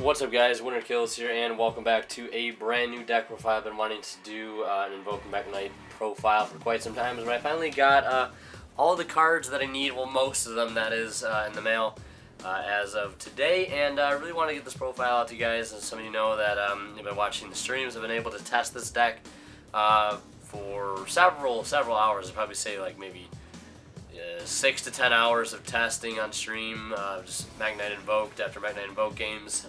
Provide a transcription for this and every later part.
What's up, guys? Winter Kills here, and welcome back to a brand new deck profile. I've been wanting to do an Invoked Mekk Knight profile for quite some time, and I finally got all the cards that I need, well, most of them, that is, in the mail as of today, and I really want to get this profile out to you guys. And some of you know that you've been watching the streams. I've been able to test this deck for several hours. I'd probably say like maybe 6 to 10 hours of testing on stream, just Mekk Knight Invoked after Mekk Knight Invoked games,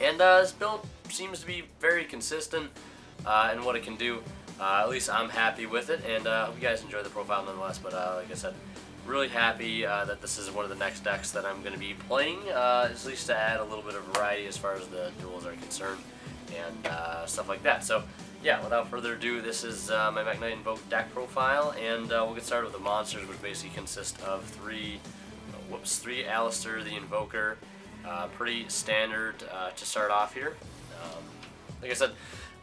and this build seems to be very consistent in what it can do. At least I'm happy with it, and I hope you guys enjoy the profile nonetheless. But like I said, really happy that this is one of the next decks that I'm going to be playing, at least to add a little bit of variety as far as the duels are concerned and stuff like that. So yeah, without further ado, this is my Mekk Knight Invoked deck profile, and we'll get started with the monsters, which basically consist of three Alistair, the Invoker. Pretty standard to start off here. Like I said,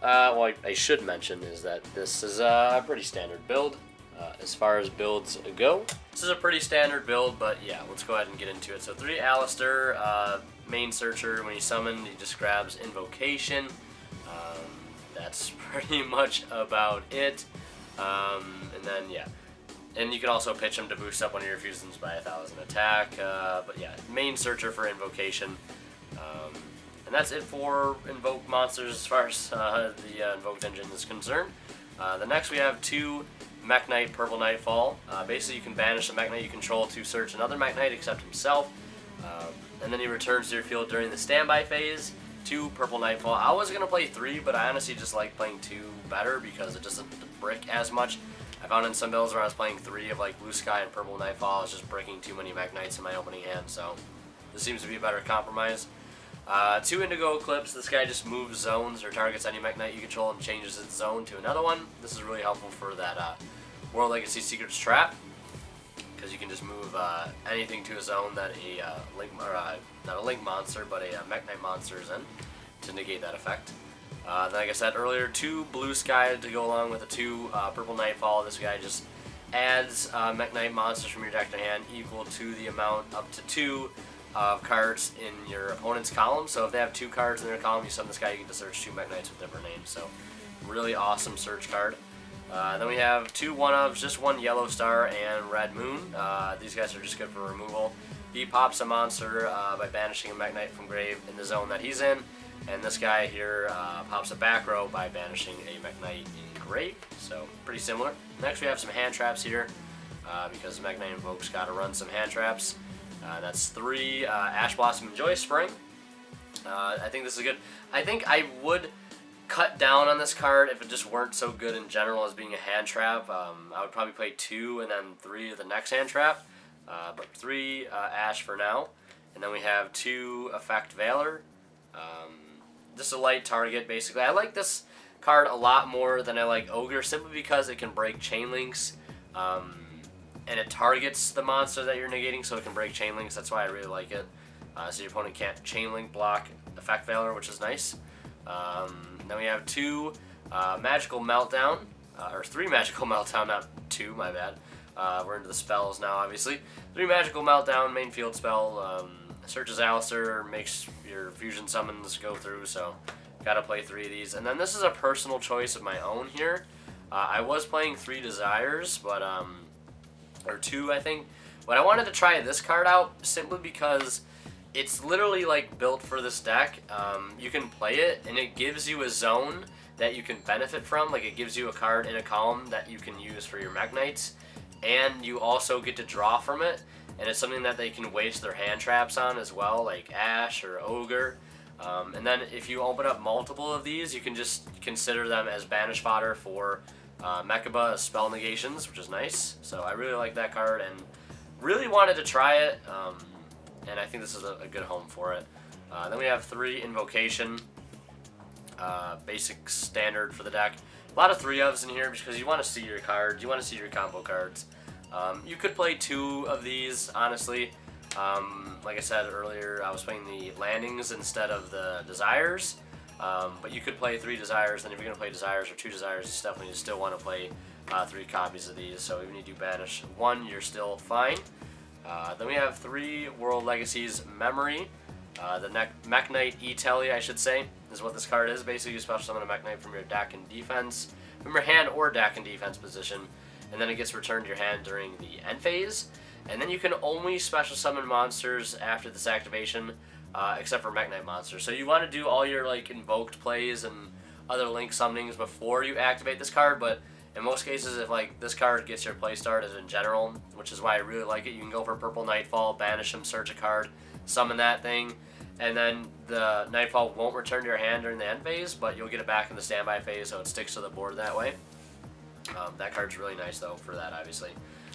what I should mention is that this is a pretty standard build as far as builds go. This is a pretty standard build, but yeah, let's go ahead and get into it. So 3 Alistair, main searcher. When he's summoned, he just grabs Invocation. That's pretty much about it. And then, yeah. And you can also pitch him to boost up one of your fusions by 1,000 attack. But yeah, main searcher for Invocation. And that's it for Invoked monsters as far as the Invoked engine is concerned. The next we have 2 Mekk Knight Purple Nightfall. Basically, you can banish a Mekk Knight you control to search another Mekk Knight except himself. And then he returns to your field during the standby phase. 2 Purple Nightfall. I was going to play 3, but I honestly just like playing 2 better because it doesn't brick as much. I found in some builds where I was playing 3 of like Blue Sky and Purple Nightfall, I was just breaking too many Mekk Knights in my opening hand, so this seems to be a better compromise. 2 Indigo Eclipse. This guy just moves zones or targets any Mekk Knight you control and changes its zone to another one. This is really helpful for that World Legacy Secrets Trap, because you can just move anything to a zone that not a Link monster, but a Mekk Knight monster is in, to negate that effect. Then, like I said earlier, 2 Blue Sky to go along with the 2 Purple Nightfall. This guy just adds Mekk Knight monsters from your deck to hand equal to the amount up to 2 of cards in your opponent's column. So if they have 2 cards in their column, you summon this guy, you get to search 2 Mekk Knights with different names. So really awesome search card. Then we have 2 1-ofs, just 1 Yellow Star and Red Moon. These guys are just good for removal. He pops a monster by banishing a Mekk Knight from grave in the zone that he's in, and this guy here pops a back row by banishing a Mekk Knight in grave. So pretty similar. Next we have some hand traps here, because Mekk Knight Invoked's got to run some hand traps. That's 3 Ash Blossom and Joy Spring. I think this is good. I think I would cut down on this card if it just weren't so good in general as being a hand trap. I would probably play 2 and then 3 of the next hand trap, but 3 Ash for now. And then we have 2 Effect Valor. Just a light target, basically. I like this card a lot more than I like Ogre, simply because it can break chain links, and it targets the monster that you're negating, so it can break chain links. That's why I really like it. So your opponent can't chain link block Effect Valor, which is nice. Then we have 2 Magical Meltdown, or 3 Magical Meltdown, not 2, my bad. We're into the spells now, obviously. 3 Magical Meltdown, main field spell, searches Alistair, makes your fusion summons go through, so gotta play 3 of these. And then this is a personal choice of my own here. I was playing 3 Desires, but, or 2, I think. But I wanted to try this card out simply because it's literally like built for this deck. You can play it, and it gives you a zone that you can benefit from. Like, it gives you a card in a column that you can use for your Mekk Knights, and you also get to draw from it. And it's something that they can waste their hand traps on as well, like Ash or Ogre. And then if you open up multiple of these, you can just consider them as banish fodder for Mekaba spell negations, which is nice. So I really like that card and really wanted to try it. And I think this is a good home for it. Then we have 3 Invocation, basic standard for the deck. A lot of 3-ofs in here because you want to see your cards, you want to see your combo cards. You could play 2 of these, honestly. Like I said earlier, I was playing the landings instead of the Desires. But you could play 3 Desires, then if you're going to play Desires or 2 Desires, you definitely still want to play 3 copies of these. So even if you do banish 1, you're still fine. Then we have 3 World Legacies Memory. The Mekk Knight E-Telly, I should say, is what this card is. Basically, you special summon a Mekk Knight from your deck and defense, from your hand or deck and defense position, and then it gets returned to your hand during the end phase. And then you can only special summon monsters after this activation, except for Mekk Knight monsters. So you want to do all your like invoked plays and other link summonings before you activate this card, but in most cases, if like this card gets your play started in general, which is why I really like it, you can go for Purple Nightfall, banish him, search a card, summon that thing, and then the Nightfall won't return to your hand during the end phase, but you'll get it back in the standby phase, so it sticks to the board that way. That card's really nice, though, for that, obviously.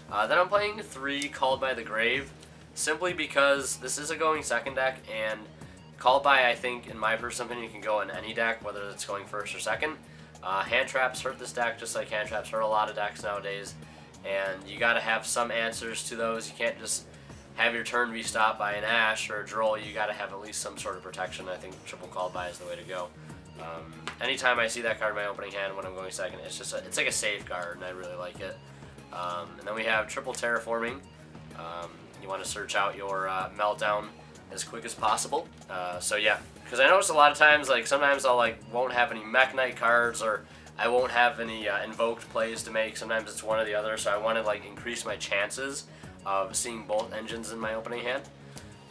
Then I'm playing 3 Called by the Grave, simply because this is a going second deck, and Called by, I think, in my personal opinion, can go in any deck, whether it's going first or second. Hand traps hurt this deck, just like hand traps hurt a lot of decks nowadays, and you gotta have some answers to those. You can't just have your turn be stopped by an Ash or a Droll. You gotta have at least some sort of protection. I think triple Called by is the way to go. Anytime I see that card in my opening hand when I'm going second, it's just it's like a safe card, and I really like it. And then we have triple Terraforming. You want to search out your Meltdown as quick as possible. So yeah, because I notice a lot of times, like sometimes I'll won't have any Mekk Knight cards, or I won't have any invoked plays to make. Sometimes it's one or the other, so I want to increase my chances of seeing both engines in my opening hand.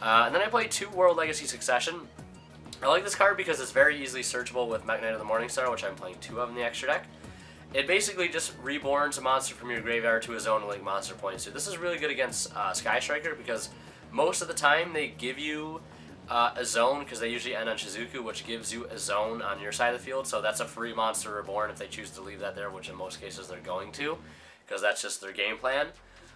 And then I play 2 World Legacy Succession. I like this card because it's very easily searchable with Mekk Knight of the Morningstar, which I'm playing 2 of in the extra deck. It basically just reborns a monster from your graveyard to a zone to link monster points to. This is really good against Sky Striker because most of the time they give you a zone, because they usually end on Shizuku, which gives you a zone on your side of the field, so that's a free monster reborn if they choose to leave that there, which in most cases they're going to, because that's just their game plan.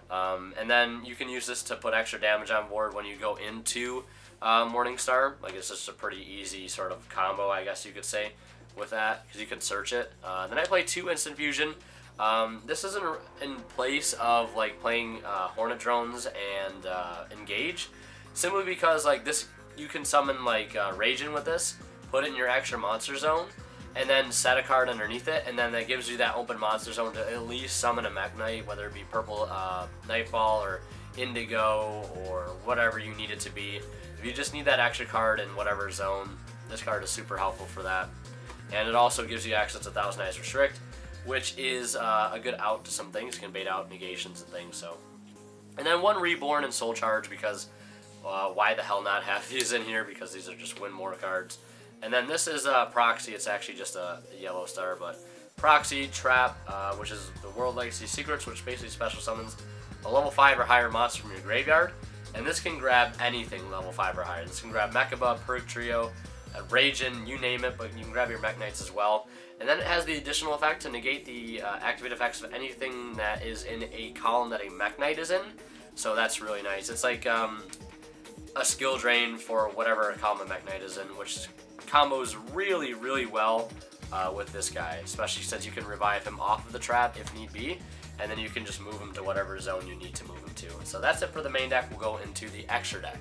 And then you can use this to put extra damage on board when you go into Morningstar. It's just a pretty easy sort of combo, I guess you could say, with that, because you can search it. Then I play 2 Instant Fusion. This is in place of playing Hornet Drones and Engage, simply because this you can summon Ragin with this, put it in your extra monster zone, and then set a card underneath it, and then that gives you that open monster zone to at least summon a Mekk Knight, whether it be Purple Nightfall or Indigo or whatever you need it to be. If you just need that extra card in whatever zone, this card is super helpful for that. And it also gives you access to Thousand Eyes Restrict, which is a good out to some things. You can bait out negations and things. So, and then 1 Reborn and Soul Charge, because why the hell not have these in here, because these are just win more cards. And then this is Proxy. It's actually just a yellow star, but Proxy Trap, which is the World Legacy Secrets, which basically special summons a level 5 or higher monster from your graveyard. And this can grab anything level 5 or higher. This can grab Mekka, Perk Trio, Ragin, you name it, but you can grab your Mekk Knights as well. And then it has the additional effect to negate the activate effects of anything that is in a column that a Mekk Knight is in. So that's really nice. It's like a skill drain for whatever column a Mekk Knight is in, which combos really, really well with this guy, especially since you can revive him off of the trap if need be, and then you can just move him to whatever zone you need to move him to. So that's it for the main deck. We'll go into the extra deck.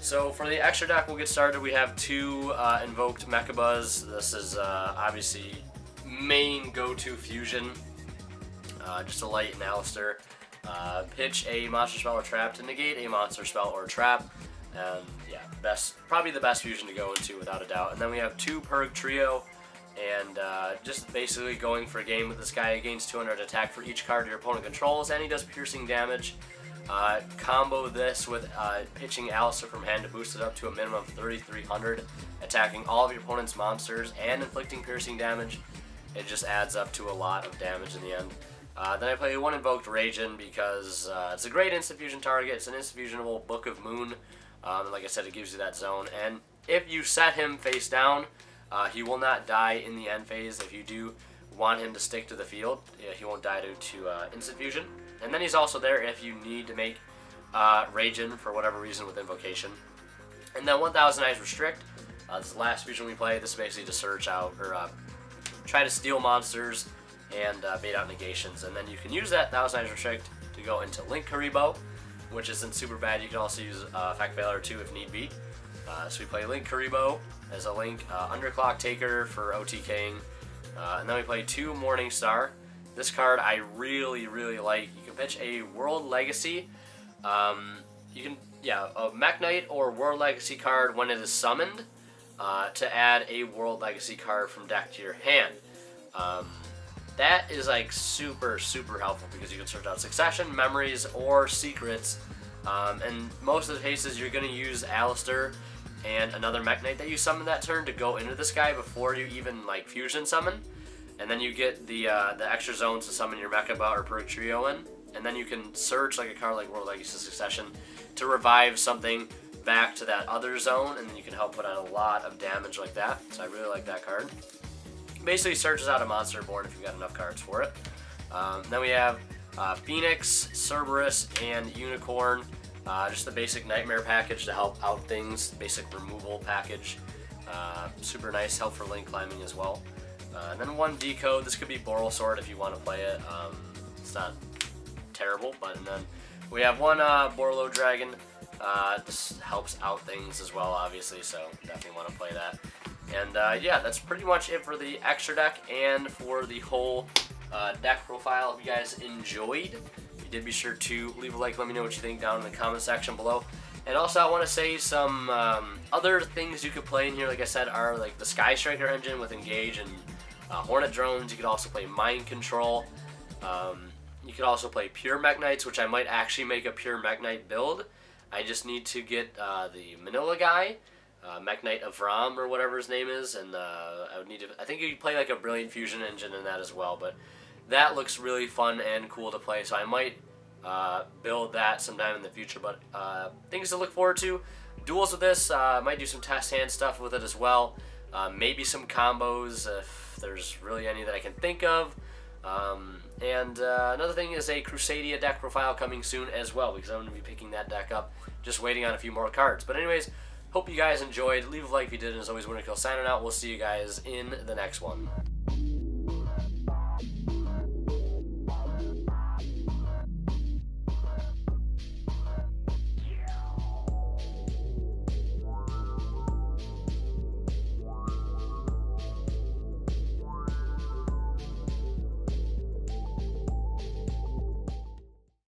So for the extra deck, we'll get started. We have 2 Invoked Mekabas. This is obviously main go-to fusion. Just a light and Alistair. Pitch a monster spell or trap to negate a monster spell or trap. And yeah, probably the best fusion to go into without a doubt. And then we have 2 Perg Trio, and just basically going for a game with this guy. He gains 200 attack for each card your opponent controls, and he does piercing damage. Combo this with pitching Alistair from hand to boost it up to a minimum of 3,300, attacking all of your opponent's monsters and inflicting piercing damage. It just adds up to a lot of damage in the end. Then I play 1 Invoked Ragin because it's a great instant fusion target. It's an instant fusionable Book of Moon. And like I said, it gives you that zone. And if you set him face down, he will not die in the end phase. If you do want him to stick to the field, he won't die due to instant fusion. And then he's also there if you need to make Ragin for whatever reason with Invocation. And then 1,000 Eyes Restrict. This is the last fusion we play. This is basically to search out or try to steal monsters and bait out negations. And then you can use that 1,000 Eyes Restrict to go into Link Karibo, which isn't super bad. You can also use Effect Failure too if need be. So we play Link Karibo as a Link, Underclock Taker for OTKing. And then we play 2 Morningstar. This card I really, really like. You can pitch a World Legacy. You can yeah, a Mekk Knight or World Legacy card when it is summoned to add a World Legacy card from deck to your hand. That is like super helpful because you can search out Succession, Memories, or Secrets. And most of the cases you're going to use Alistair and another Mekk Knight that you summon that turn to go into this guy before you even like fusion summon. And then you get the extra zones to summon your Mecha or Perk Trio in. And then you can search like a card like World Legacy Succession to revive something back to that other zone, and then you can help put on a lot of damage like that. So I really like that card. Basically searches out a monster board if you've got enough cards for it. Then we have Phoenix, Cerberus, and Unicorn. Just the basic Nightmare package to help out things. Basic removal package. Super nice, help for link climbing as well. And then one decode. This could be Boral Sword if you want to play it. It's not terrible, but and then we have one Borlo Dragon. This helps out things as well, obviously, so definitely want to play that. And yeah, that's pretty much it for the extra deck and for the whole deck profile. If you guys enjoyed, if you did, be sure to leave a like, let me know what you think down in the comment section below. And also I want to say some other things you could play in here, like I said, are like the Sky Striker engine with Engage and Hornet Drones. You could also play Mind Control. You could also play Pure Mekk Knights, which I might actually make a Pure Mekk Knight build. I just need to get the Manila guy, Mekk Knight Avram or whatever his name is, and I would need to. I think you could play like a Brilliant Fusion engine in that as well, but that looks really fun and cool to play. So I might build that sometime in the future. But things to look forward to: duels with this. Might do some test hand stuff with it as well. Maybe some combos if there's really any that I can think of. And another thing is a Crusadia deck profile coming soon as well, because I'm going to be picking that deck up, just waiting on a few more cards. But anyways, hope you guys enjoyed. Leave a like if you did, and as always, Winterkill signing out. We'll see you guys in the next one.